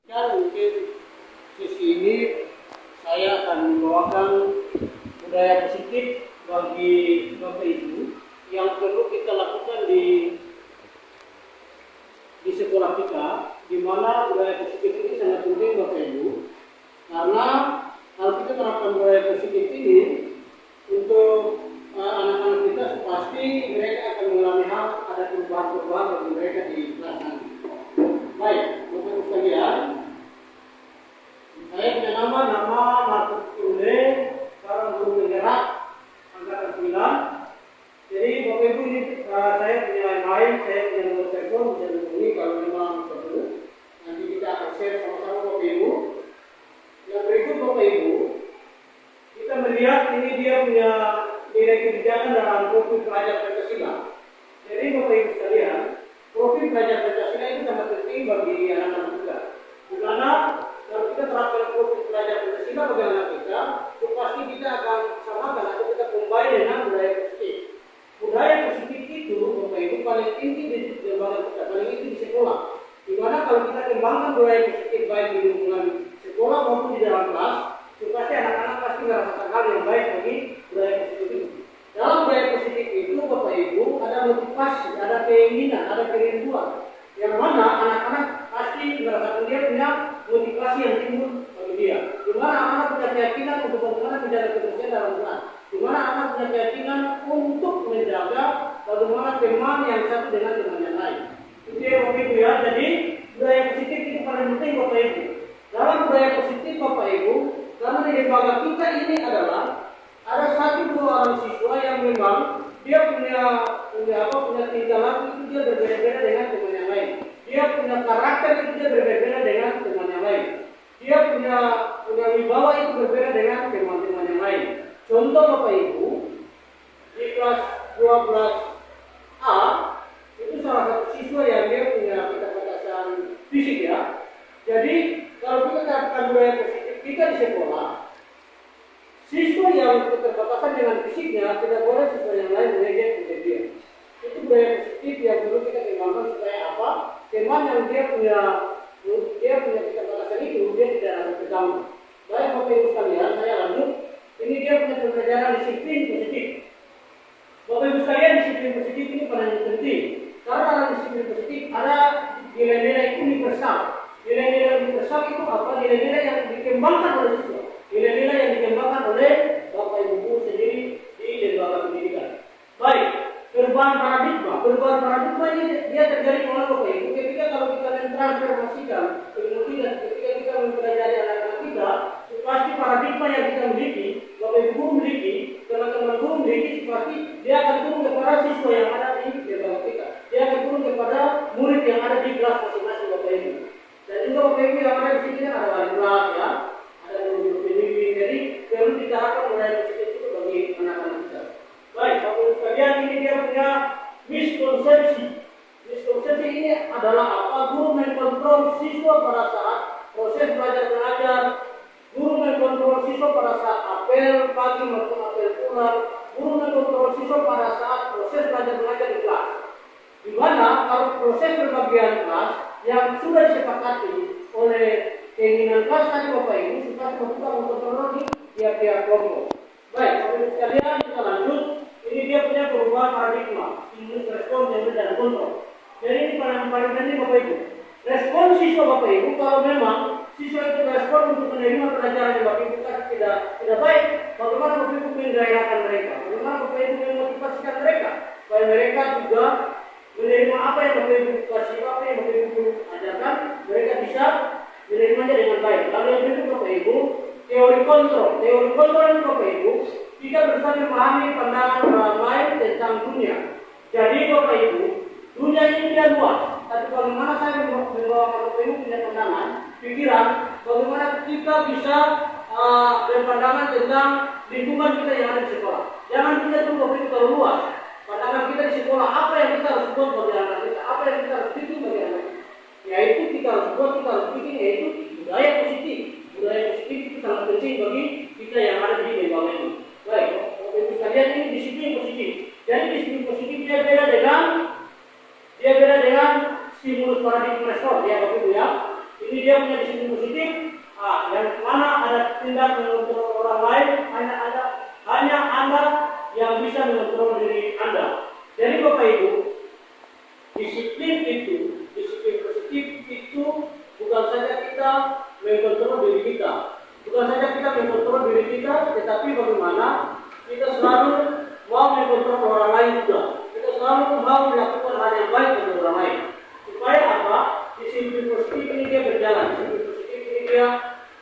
Dan mungkin sesi ini saya akan membawakan budaya positif bagi Bapak Ibu yang perlu kita lakukan di sekolah kita, di mana budaya positif ini sangat penting Bapak Ibu, karena kalau kita terapkan budaya positif ini untuk anak-anak kita, pasti mereka akan mengalami hal ada perubahan-perubahan bagi mereka di kelas nanti. Baik, Bapak Ibu sekalian, saya punya nama Markus Ule, seorang guru penggerak angkatan 9. Jadi Bapak Ibu ini saya punya lain, saya punya nomor telepon bisa dihubungi kalau memang perlu. Nanti kita akan share sama-sama Bapak Ibu. Yang berikut Bapak Ibu, kita melihat ini dia punya nilai kebijakan dalam profil pelajar Pancasila. Jadi Bapak Ibu sekalian, profil pelajar Pancasila itu sangat penting bagi anak-anak kita. Di mana kalau kita terapkan profil pelajar Pancasila bagi anak kita, itu pasti kita akan samakan atau kita combine dengan budaya positif. Budaya positif itu Bapak Ibu paling tinggi di lembaga kita, paling tinggi di sekolah. Di mana kalau kita kembangkan budaya positif baik di lingkungan sekolah maupun di dalam kelas, itu pasti anak-anak pasti merasakan hal yang baik bagi budaya positif itu. Dalam budaya positif itu Bapak Ibu ada motivasi, ada keinginan, ada kerinduan. Yang mana anak-anak pasti merasakan dia punya motivasi yang timbul bagi dia. Di mana anak punya keyakinan untuk bagaimana menjaga kebersihan dalam kelas. Di mana anak punya keyakinan untuk menjaga bagaimana teman yang satu dengan teman yang lain. Itu ya Bapak Ibu ya. Jadi budaya positif itu paling penting Bapak Ibu. Dalam budaya positif Bapak Ibu, karena di lembaga kita ini adalah ada 1-2 orang siswa yang memang dia punya tingkah laku itu dia berbeda-beda dengan teman yang lain. Dia punya karakter itu dia berbeda-beda dengan teman yang lain. Dia punya wibawa itu berbeda dengan teman-teman yang lain. Contoh Bapak Ibu, di kelas 12A itu salah satu siswa yang dia punya keterbatasan fisik ya. Jadi kalau kita katakan budaya positif kita di sekolah, siswa yang keterbatasan dengan fisiknya tidak boleh siswa yang lain mengejek dia. Itu budaya positif yang perlu kita kembangkan supaya apa? Teman yang dia punya keterbatasan itu dia tidak ada terganggu. Baik Bapak Ibu sekalian, saya lanjut. Ini dia punya pembelajaran disiplin positif. Bapak Ibu sekalian, disiplin positif ini paling penting. Karena dalam disiplin positif ada nilai-nilai universal. Nilai-nilai universal itu apa? Nilai-nilai yang dikembangkan oleh siswa. Nilai-nilai yang dikembangkan oleh Bapak Ibu guru sendiri di lembaga pendidikan. Baik, perubahan paradigma. Perubahan paradigma ini dia terjadi oleh Bapak Ibu ketika kalau kita mentransformasikan ilmu kita, ketika kita mempelajari anak-anak kita, pasti paradigma yang kita miliki, Bapak Ibu guru miliki, teman-teman guru miliki, pasti dia akan turun kepada siswa yang ada di lembaga kita. Dia akan turun kepada murid yang ada di kelas masing-masing Bapak Ibu. Dan juga Bapak Ibu yang ada di sini kan ada wali kelas ya, ada guru pembimbing. Jadi perlu diterapkan budaya positif itu bagi anak-anak kita. Baik, Bapak Ibu sekalian, ini dia punya miskonsepsi. Miskonsepsi ini adalah apa? Guru mengkontrol siswa pada saat proses belajar mengajar. Guru mengkontrol siswa pada saat apel pagi maupun apel pulang. Guru mengkontrol siswa pada saat proses belajar mengajar di kelas. Di mana kalau proses pembagian kelas yang sudah disepakati oleh keinginan kelas tadi Bapak Ibu sudah membuka mengkontrol di tiap-tiap kelompok. Baik, Bapak Ibu sekalian, kita lanjut. Ini dia punya perubahan paradigma, stimulus, respon, dan kontrol. Jadi ini paling penting Bapak Ibu. Respon siswa Bapak Ibu, kalau memang siswa itu respon untuk menerima pelajaran yang Bapak Ibu tidak baik, bagaimana Bapak Ibu menggairahkan mereka? Bagaimana Bapak Ibu memotivasikan mereka? Supaya mereka juga menerima apa yang Bapak Ibu kasih, apa yang Bapak Ibu ajarkan, mereka bisa menerimanya dengan baik. Lalu yang berikut Bapak Ibu, teori kontrol. Teori kontrol ini Bapak Ibu, kita berusaha memahami pandangan orang lain tentang dunia. Jadi Bapak Ibu, dunia ini dia luas. Tapi bagaimana saya membawakan Bapak Ibu punya pandangan, pikiran, bagaimana kita bisa berpandangan tentang lingkungan kita yang ada di sekolah. Jangan kita tuh Bapak Ibu terlalu luas. Pandangan kita di sekolah, apa yang kita harus buat bagi anak kita, apa yang kita harus bikin bagi anak kita. Yaitu kita harus buat, kita harus bikin, yaitu budaya positif. Budaya positif itu sangat penting bagi kita yang ada di lembaga ini. Baik, Bapak Ibu sekalian, ini disiplin positif. Jadi disiplin positif dia beda dengan stimulus paradigma respon ya Bapak Ibu ya. Ini Jadi dia punya disiplin positif. Yang mana ada tindak mengontrol orang lain, hanya Anda yang bisa mengontrol diri Anda. Jadi Bapak Ibu, disiplin positif itu bukan saja kita mengontrol diri kita, tetapi bagaimana kita selalu mau mengontrol orang lain juga. Kita selalu mau melakukan hal yang baik bagi orang lain. Supaya apa? Disiplin positif ini dia berjalan. Disiplin positif ini dia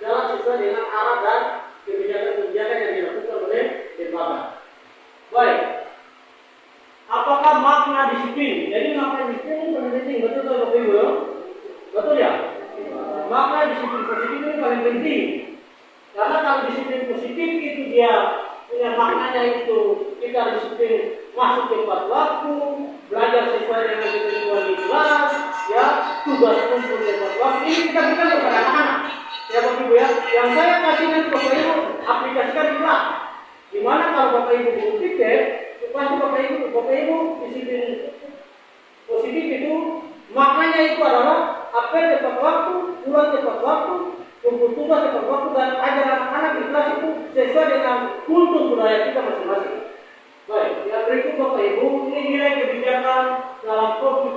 jalan sesuai dengan arah dan kebijakan-kebijakan yang dilakukan oleh lembaga. Baik. Apakah makna disiplin? Jadi makna disiplin ini paling penting, betul Bapak Ibu? Betul ya? Makna disiplin positif ini paling penting. Karena kalau disiplin positif itu dia punya maknanya itu kita disiplin masuk tepat waktu, belajar sesuai dengan ketentuan di kelas, ya, tugas kumpul tepat waktu. Ini kita berikan kepada anak-anak. Ya Bapak Ibu ya, yang saya kasih nanti Bapak Ibu aplikasikan di kelas. Dimana kalau Bapak Ibu buku tiket, pasti Bapak Ibu disiplin positif itu maknanya itu adalah apel tepat waktu, pulang tepat waktu, kumpul tugas tepat waktu, dan ajar anak-anak di kelas itu sesuai dengan kultur budaya kita masing-masing. Baik, yang berikut Bapak Ibu, ini nilai kebijakan dalam COVID